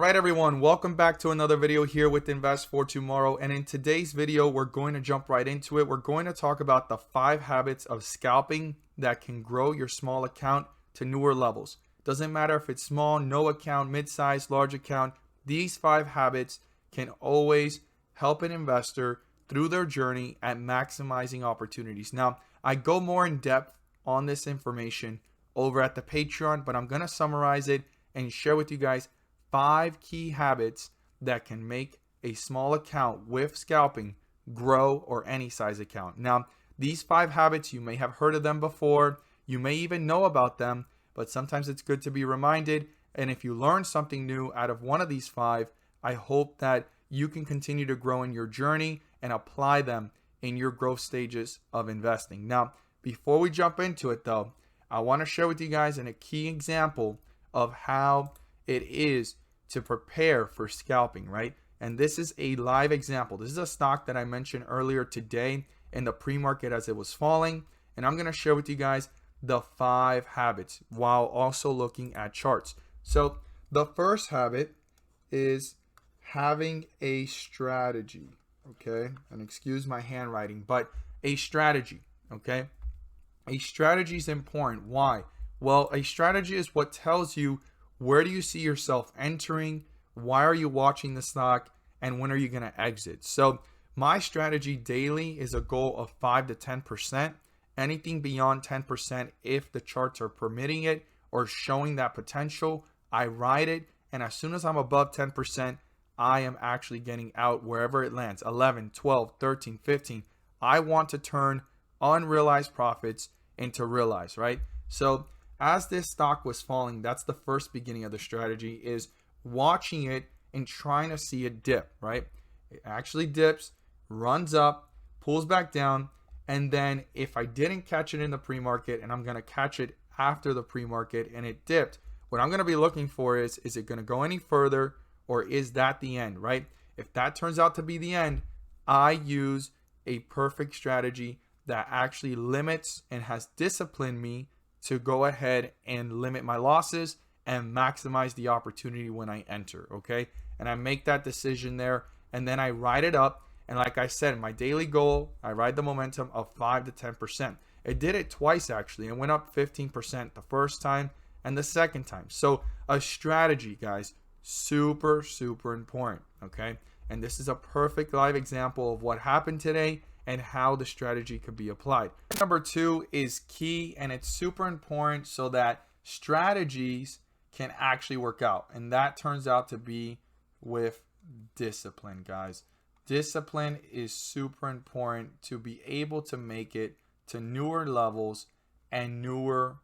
right, everyone, welcome back to another video here with Invest for Tomorrow. And in today's video, we're going to jump right into it. We're going to talk about the 5 habits of scalping that can grow your small account to newer levels. Doesn't matter if it's small, no account, mid-size, large account. These 5 habits can always help an investor through their journey at maximizing opportunities. Now, I go more in depth on this information over at the Patreon, but I'm going to summarize it and share with you guys 5 key habits that can make a small account with scalping grow, or any size account. Now, these 5 habits, you may have heard of them before, you may even know about them, but sometimes it's good to be reminded. And if you learn something new out of one of these 5, I hope that you can continue to grow in your journey and apply them in your growth stages of investing. Now, before we jump into it though, I want to share with you guys a key example of how it is to prepare for scalping, right? And this is a live example. This is a stock that I mentioned earlier today in the pre-market as it was falling. And I'm going to share with you guys the 5 habits while also looking at charts. So the first habit is having a strategy, okay? And excuse my handwriting, but a strategy, okay? A strategy is important. Why? Well, a strategy is what tells you where do you see yourself entering, why are you watching the stock, and when are you going to exit. So my strategy daily is a goal of 5 to 10%. Anything beyond 10%, if the charts are permitting it or showing that potential, I ride it. And as soon as I'm above 10%, I am actually getting out wherever it lands. 11, 12, 13, 15. I want to turn unrealized profits into realized, right? So as this stock was falling, that's the first beginning of the strategy, is watching it and trying to see it dip, right? It actually dips, runs up, pulls back down, and then if I didn't catch it in the pre-market and I'm going to catch it after the pre-market and it dipped, what I'm going to be looking for is it going to go any further, or is that the end, right? If that turns out to be the end, I use a perfect strategy that actually limits and has disciplined me to go ahead and limit my losses and maximize the opportunity when I enter, okay? And I make that decision there, and then I ride it up. And like I said, my daily goal, I ride the momentum of 5 to 10%. It did it twice actually. It went up 15% the first time and the second time. So a strategy, guys, super, super important, okay? And this is a perfect live example of what happened today and how the strategy could be applied. Number 2 is key, and it's super important so that strategies can actually work out. And that turns out to be with discipline, guys. Discipline is super important to be able to make it to newer levels and newer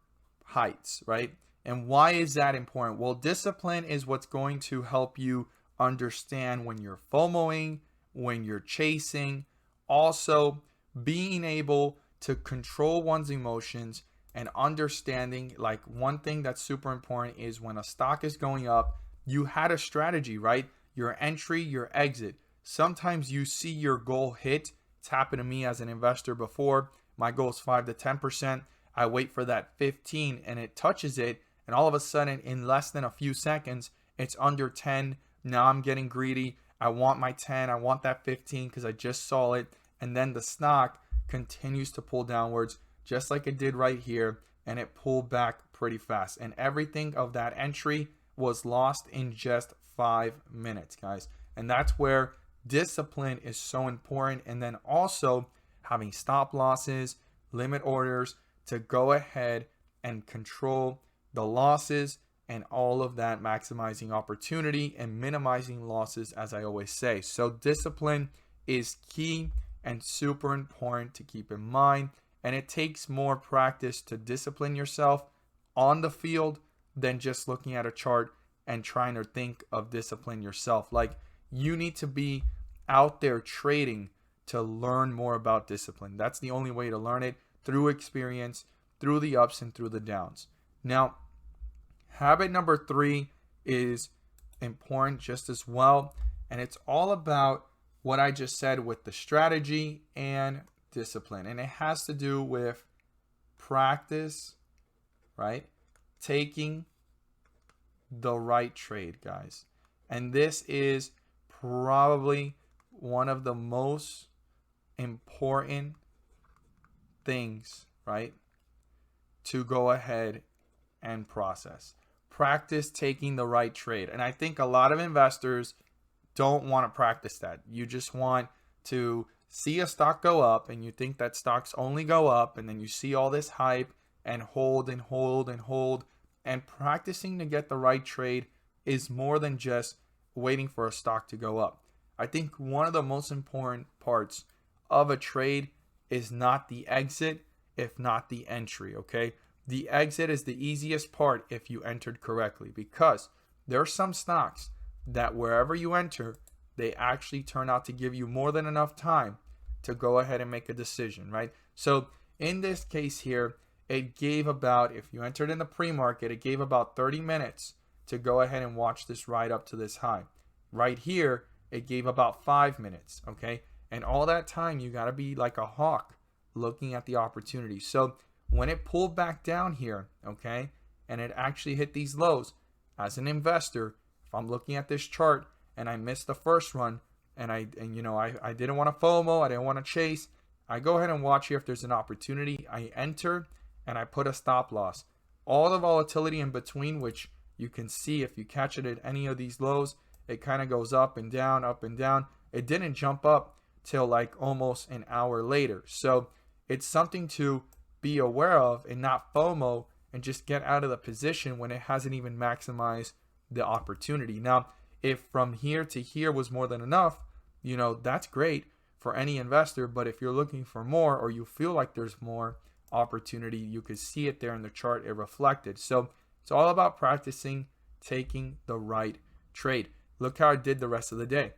heights, right? And why is that important? Well, discipline is what's going to help you understand when you're FOMOing, when you're chasing. Also, being able to control one's emotions and understanding, like, one thing that's super important is when a stock is going up, you had a strategy, right? Your entry, your exit. Sometimes you see your goal hit. It's happened to me as an investor before. My goal is 5 to 10%. I wait for that 15 and it touches it. And all of a sudden, in less than a few seconds, it's under 10. Now I'm getting greedy. I want my 10. I want that 15 because I just saw it. And then the stock continues to pull downwards just like it did right here. And it pulled back pretty fast. And everything of that entry was lost in just 5 minutes, guys. And that's where discipline is so important. And then also having stop losses, limit orders to go ahead and control the losses and all of that, maximizing opportunity and minimizing losses, as I always say. So discipline is key and super important to keep in mind. And it takes more practice to discipline yourself on the field than just looking at a chart and trying to think of discipline yourself. Like, you need to be out there trading to learn more about discipline. That's the only way to learn it, through experience, through the ups and through the downs. Now, habit number 3 is important just as well. And it's all about what I just said with the strategy and discipline. And it has to do with practice, right? Taking the right trade, guys. And this is probably one of the most important things, right, to go ahead and process. Practice taking the right trade. And I think a lot of investors don't want to practice that. You just want to see a stock go up and you think that stocks only go up, and then you see all this hype and hold and hold and hold. And practicing to get the right trade is more than just waiting for a stock to go up. I think one of the most important parts of a trade is not the exit, if not the entry, okay? The exit is the easiest part if you entered correctly, because there are some stocks that wherever you enter, they actually turn out to give you more than enough time to go ahead and make a decision, right? So in this case here, it gave about, if you entered in the pre-market, it gave about 30 minutes to go ahead and watch this ride up to this high. Right here, it gave about 5 minutes, okay? And all that time, you got to be like a hawk looking at the opportunity. So when it pulled back down here, okay, and it actually hit these lows, as an investor, if I'm looking at this chart and I missed the first run, and I didn't want to FOMO, I didn't want to chase, I go ahead and watch here if there's an opportunity. I enter and I put a stop loss. All the volatility in between, which you can see if you catch it at any of these lows, it kind of goes up and down, up and down. It didn't jump up till like almost an hour later. So it's something to be aware of and not FOMO and just get out of the position when it hasn't even maximized the opportunity. Now, if from here to here was more than enough, that's great for any investor. But if you're looking for more, or you feel like there's more opportunity, you could see it there in the chart, it reflected. So it's all about practicing taking the right trade. Look how it did the rest of the day.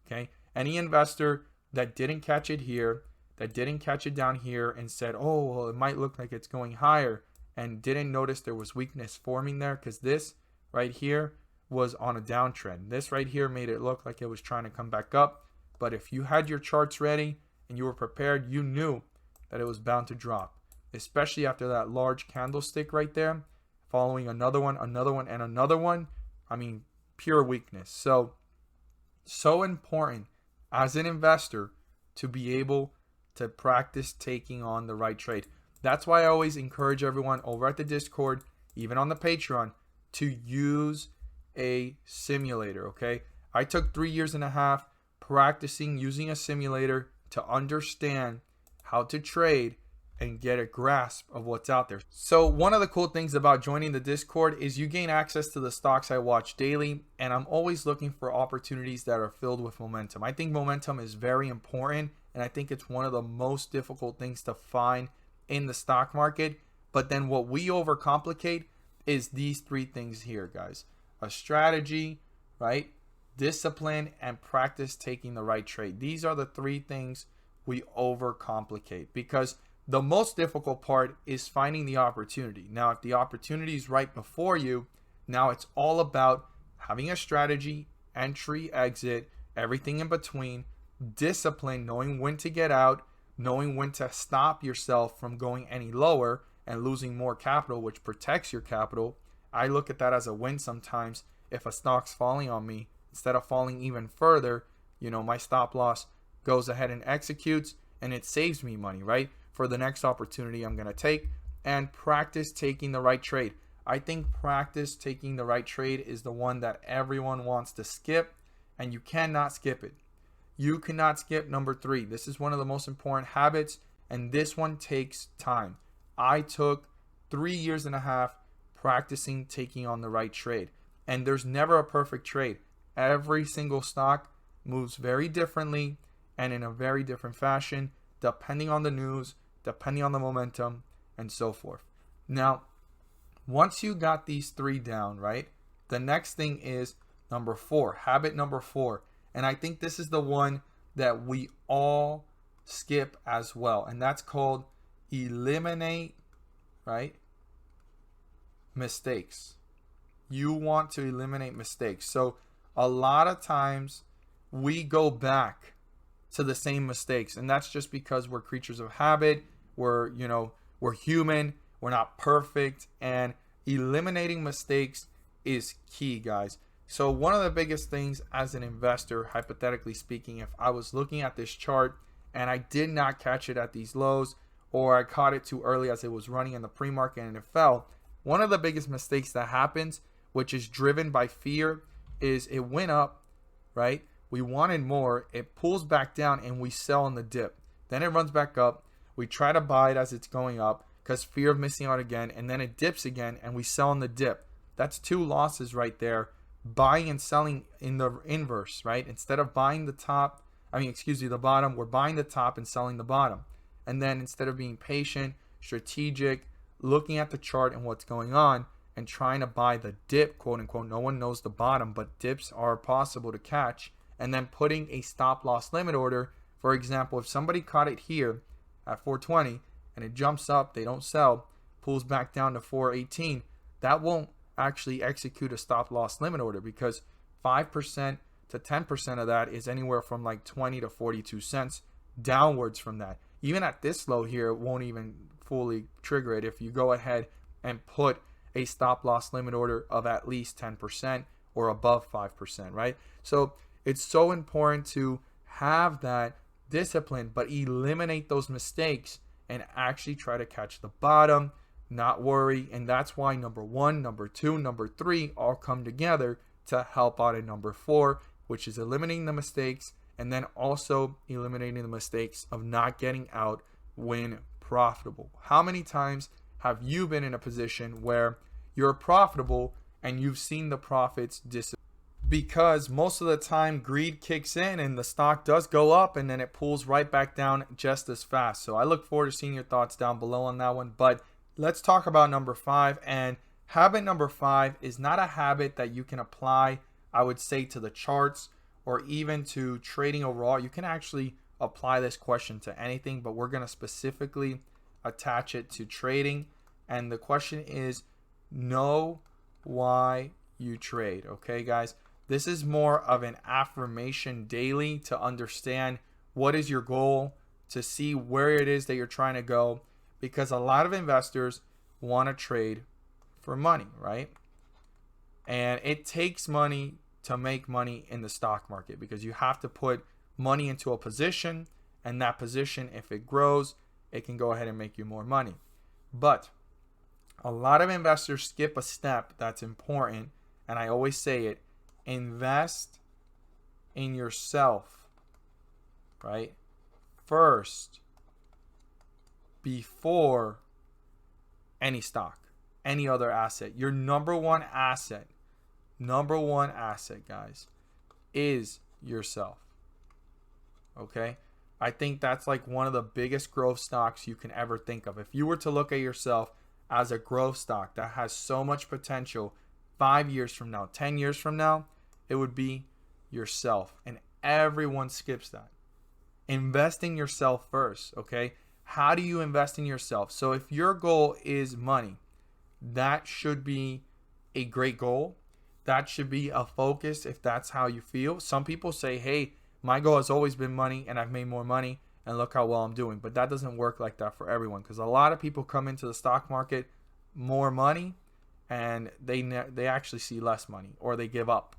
Okay, any investor that didn't catch it here, that didn't catch it down here and said, oh, well, it might look like it's going higher, and didn't notice there was weakness forming there, because this right here was on a downtrend. This right here made it look like it was trying to come back up. But if you had your charts ready and you were prepared, you knew that it was bound to drop, especially after that large candlestick right there, following another one, and another one. I mean, pure weakness. So important as an investor to be able to practice taking on the right trade. That's why I always encourage everyone over at the Discord, even on the Patreon, to use a simulator, okay? I took 3.5 years practicing using a simulator to understand how to trade and get a grasp of what's out there. So one of the cool things about joining the Discord is you gain access to the stocks I watch daily, and I'm always looking for opportunities that are filled with momentum. I think momentum is very important, and I think it's one of the most difficult things to find in the stock market. But then what we overcomplicate is these 3 things here, guys. A strategy, right? Discipline, and practice taking the right trade. These are the 3 things we overcomplicate, because the most difficult part is finding the opportunity. Now, if the opportunity is right before you, now it's all about having a strategy, entry, exit, everything in between, discipline, knowing when to get out, knowing when to stop yourself from going any lower and losing more capital, which protects your capital. I look at that as a win sometimes. If a stock's falling on me, instead of falling even further, my stop loss goes ahead and executes, and it saves me money, right? For the next opportunity I'm going to take. And practice taking the right trade. I think practice taking the right trade is the one that everyone wants to skip, and you cannot skip it. You cannot skip number 3. This is one of the most important habits, and this one takes time. I took 3.5 years practicing taking on the right trade, and there's never a perfect trade. Every single stock moves very differently and in a very different fashion, depending on the news, depending on the momentum, and so forth. Now, once you got these 3 down, right, the next thing is number 4, habit number 4. And I think this is the one that we all skip as well. And that's called eliminate, right, mistakes. You want to eliminate mistakes. So a lot of times we go back to the same mistakes. And that's just because we're creatures of habit. We're human. We're not perfect. And eliminating mistakes is key, guys. So one of the biggest things as an investor, hypothetically speaking, if I was looking at this chart and I did not catch it at these lows, or I caught it too early as it was running in the pre-market and it fell, one of the biggest mistakes that happens, which is driven by fear, is it went up, right? We wanted more, it pulls back down and we sell in the dip. Then it runs back up. We try to buy it as it's going up because fear of missing out again, and then it dips again and we sell in the dip. That's two losses right there. Buying and selling in the inverse, right? Instead of buying the top, the bottom, we're buying the top and selling the bottom. And then instead of being patient, strategic, looking at the chart and what's going on and trying to buy the dip, quote unquote, no one knows the bottom, but dips are possible to catch, and then putting a stop loss limit order. For example, if somebody caught it here at 420 and it jumps up, they don't sell, pulls back down to 418, that won't actually execute a stop loss limit order, because 5% to 10% of that is anywhere from like 20 to 42 cents downwards from that. Even at this low here, it won't even fully trigger it if you go ahead and put a stop loss limit order of at least 10% or above 5%, right? So it's so important to have that discipline, but eliminate those mistakes and actually try to catch the bottom, not worry. And that's why number 1, number 2, number 3 all come together to help out in number 4, which is eliminating the mistakes, and then also eliminating the mistakes of not getting out when profitable. How many times have you been in a position where you're profitable and you've seen the profits disappear? Because most of the time greed kicks in and the stock does go up and then it pulls right back down just as fast. So I look forward to seeing your thoughts down below on that one. But let's talk about number 5. And habit number 5 is not a habit that you can apply, I would say, to the charts or even to trading overall. You can actually apply this question to anything, but we're going to specifically attach it to trading. And the question is, know why you trade. Okay, guys? This is more of an affirmation daily to understand what is your goal, to see where it is that you're trying to go, because a lot of investors want to trade for money, right? And it takes money to make money in the stock market, because you have to put money into a position, and that position, if it grows, it can go ahead and make you more money. But a lot of investors skip a step that's important, and I always say it: invest in yourself, right? First, before any stock, any other asset. Your number one asset, guys, is yourself. Okay? I think that's like one of the biggest growth stocks you can ever think of. If you were to look at yourself as a growth stock that has so much potential 5 years from now, 10 years from now, it would be yourself. And everyone skips that. Invest in yourself first, okay? How do you invest in yourself? So if your goal is money, that should be a great goal. That should be a focus if that's how you feel. Some people say, hey, my goal has always been money and I've made more money and look how well I'm doing. But that doesn't work like that for everyone, because a lot of people come into the stock market more money and they actually see less money, or they give up,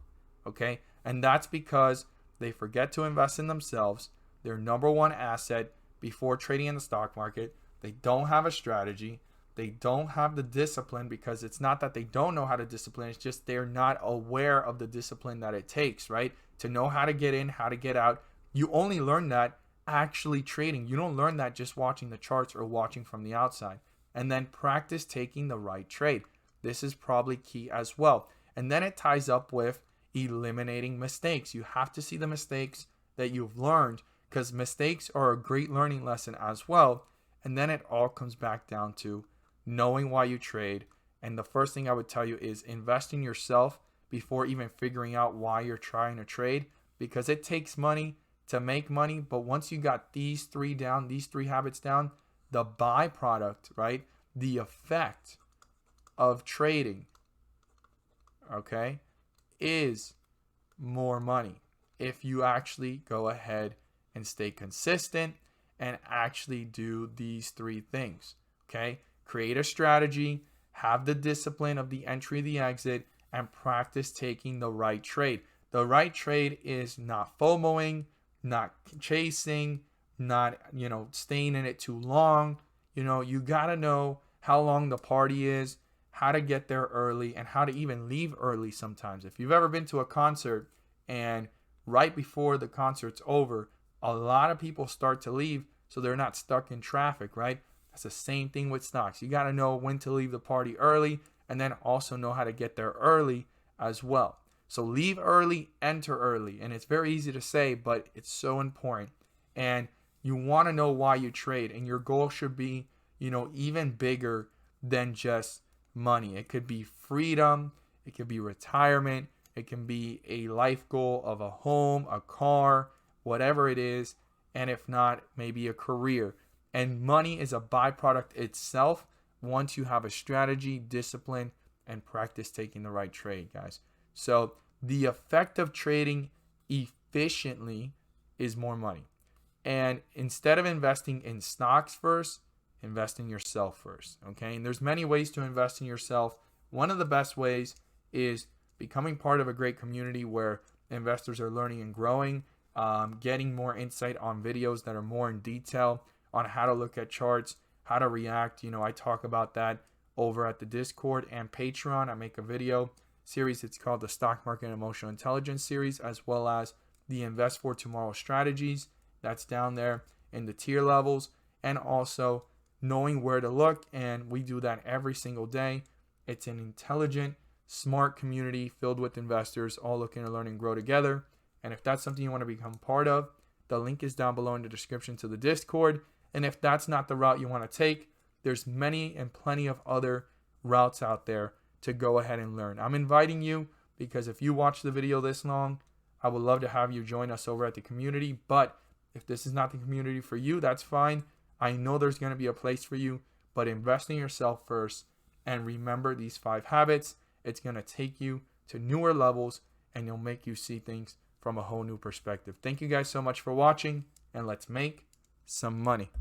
okay? And that's because they forget to invest in themselves, their number one asset, before trading in the stock market. They don't have a strategy. They don't have the discipline, because it's not that they don't know how to discipline. It's just they're not aware of the discipline that it takes, right? To know how to get in, how to get out. You only learn that actually trading. You don't learn that just watching the charts or watching from the outside. And then practice taking the right trade. This is probably key as well. And then it ties up with eliminating mistakes. You have to see the mistakes that you've learned, because mistakes are a great learning lesson as well. And then it all comes back down to knowing why you trade. And the first thing I would tell you is invest in yourself before even figuring out why you're trying to trade, because it takes money to make money. But once you got these 3 down, these 3 habits down, the byproduct, right? The effect of trading, okay, is more money if you actually go ahead and stay consistent and actually do these 3 things, okay? Create a strategy, have the discipline of the entry, the exit, and practice taking the right trade. The right trade is not FOMOing, not chasing, not, staying in it too long. You got to know how long the party is, how to get there early, and how to even leave early sometimes. If you've ever been to a concert and right before the concert's over, a lot of people start to leave so they're not stuck in traffic, right? That's the same thing with stocks. You got to know when to leave the party early and then also know how to get there early as well. So leave early, enter early. And it's very easy to say, but it's so important. And you want to know why you trade, and your goal should be, even bigger than just money. It could be freedom, it could be retirement, it can be a life goal of a home, a car, whatever it is. And if not, maybe a career. And money is a byproduct itself once you have a strategy, discipline, and practice taking the right trade, guys. So the effect of trading efficiently is more money. And instead of investing in stocks first, invest in yourself first. Okay. And there's many ways to invest in yourself. One of the best ways is becoming part of a great community where investors are learning and growing, getting more insight on videos that are more in detail on how to look at charts, how to react. I talk about that over at the Discord and Patreon. I make a video series. It's called the Stock Market and Emotional Intelligence series, as well as the Invest for Tomorrow strategies. That's down there in the tier levels, and also knowing where to look. And we do that every single day. It's an intelligent, smart community filled with investors all looking to learn and grow together. And if that's something you want to become part of, the link is down below in the description to the Discord. And if that's not the route you want to take, there's many and plenty of other routes out there to go ahead and learn. I'm inviting you because if you watch the video this long, I would love to have you join us over at the community. But if this is not the community for you, that's fine. I know there's going to be a place for you, but invest in yourself first. And remember these 5 habits. It's going to take you to newer levels, and it'll make you see things from a whole new perspective. Thank you guys so much for watching, and let's make some money.